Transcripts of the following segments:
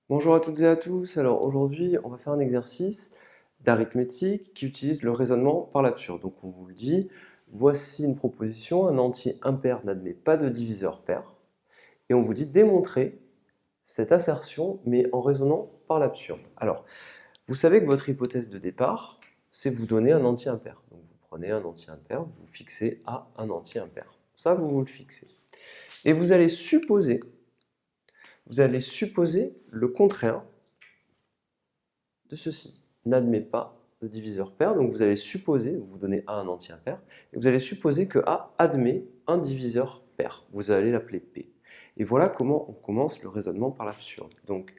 Bonjour à toutes et à tous. Alors aujourd'hui, on va faire un exercice d'arithmétique qui utilise le raisonnement par l'absurde. Donc on vous le dit, voici une proposition, un entier impair n'admet pas de diviseur pair. Et on vous dit démontrer cette assertion, mais en raisonnant par l'absurde. Alors, vous savez que votre hypothèse de départ, c'est vous donner un entier impair. Donc vous prenez un entier impair, vous fixez à un entier impair. Ça, vous le fixez. Et vous allez supposer le contraire de ceci n'admet pas de diviseur pair. Donc vous allez supposer, vous donnez A un entier impair, et vous allez supposer que A admet un diviseur pair. Vous allez l'appeler P. Et voilà comment on commence le raisonnement par l'absurde. Donc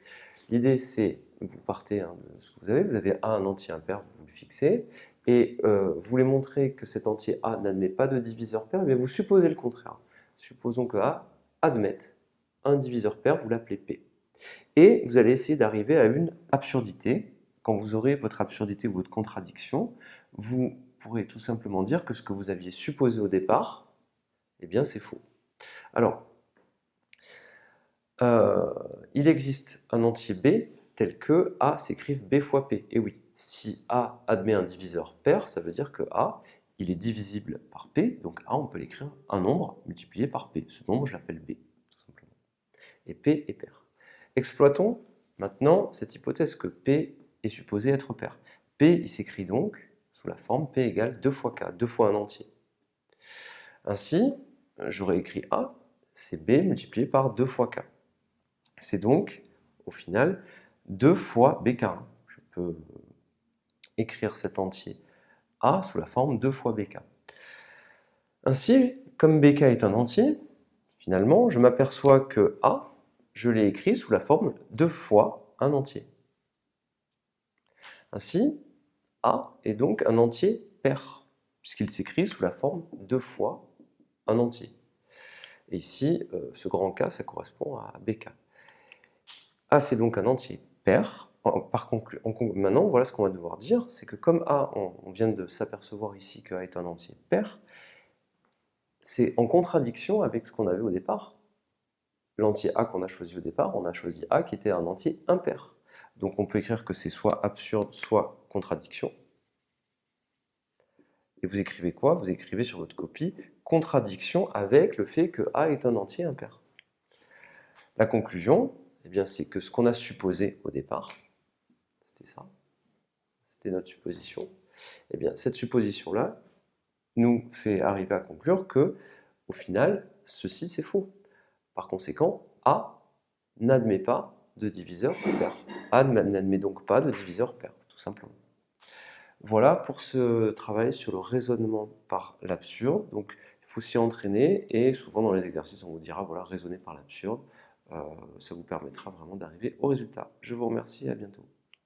l'idée c'est, vous partez de ce que vous avez A un entier impair, vous le fixez, et vous voulez montrer que cet entier A n'admet pas de diviseur pair, mais vous supposez le contraire. Supposons que A admette un diviseur pair, vous l'appelez P. Et vous allez essayer d'arriver à une absurdité. Quand vous aurez votre absurdité ou votre contradiction, vous pourrez tout simplement dire que ce que vous aviez supposé au départ, eh bien c'est faux. Alors, il existe un entier B tel que A s'écrive B fois P. Et oui, si A admet un diviseur pair, ça veut dire que A, il est divisible par P, donc A, on peut l'écrire un nombre multiplié par P. Ce nombre, je l'appelle B, tout simplement. Et P est pair. Exploitons maintenant cette hypothèse que P est supposé être pair. P, il s'écrit donc sous la forme P égale 2 fois K, 2 fois un entier. Ainsi, j'aurais écrit A, c'est B multiplié par 2 fois K. C'est donc, au final, 2 fois BK. Je peux écrire cet entier A sous la forme 2 fois BK. Ainsi, comme BK est un entier, finalement, je m'aperçois que A, je l'ai écrit sous la forme 2 fois un entier. Ainsi, A est donc un entier pair, puisqu'il s'écrit sous la forme 2 fois un entier. Et ici, ce grand K, ça correspond à BK. A, c'est donc un entier pair. Maintenant, voilà ce qu'on va devoir dire, c'est que comme A, on vient de s'apercevoir ici que A est un entier pair, c'est en contradiction avec ce qu'on avait au départ. L'entier A qu'on a choisi au départ, on a choisi A qui était un entier impair. Donc on peut écrire que c'est soit absurde, soit contradiction. Et vous écrivez quoi? Vous écrivez sur votre copie contradiction avec le fait que A est un entier impair. La conclusion, eh bien, c'est que ce qu'on a supposé au départ, c'était ça, c'était notre supposition, eh bien, cette supposition-là nous fait arriver à conclure que, au final, ceci c'est faux. Par conséquent, A n'admet pas de diviseur pair. A n'admet donc pas de diviseur pair, tout simplement. Voilà pour ce travail sur le raisonnement par l'absurde. Donc, il faut s'y entraîner et souvent dans les exercices, on vous dira, voilà, raisonner par l'absurde. Ça vous permettra vraiment d'arriver au résultat. Je vous remercie et à bientôt.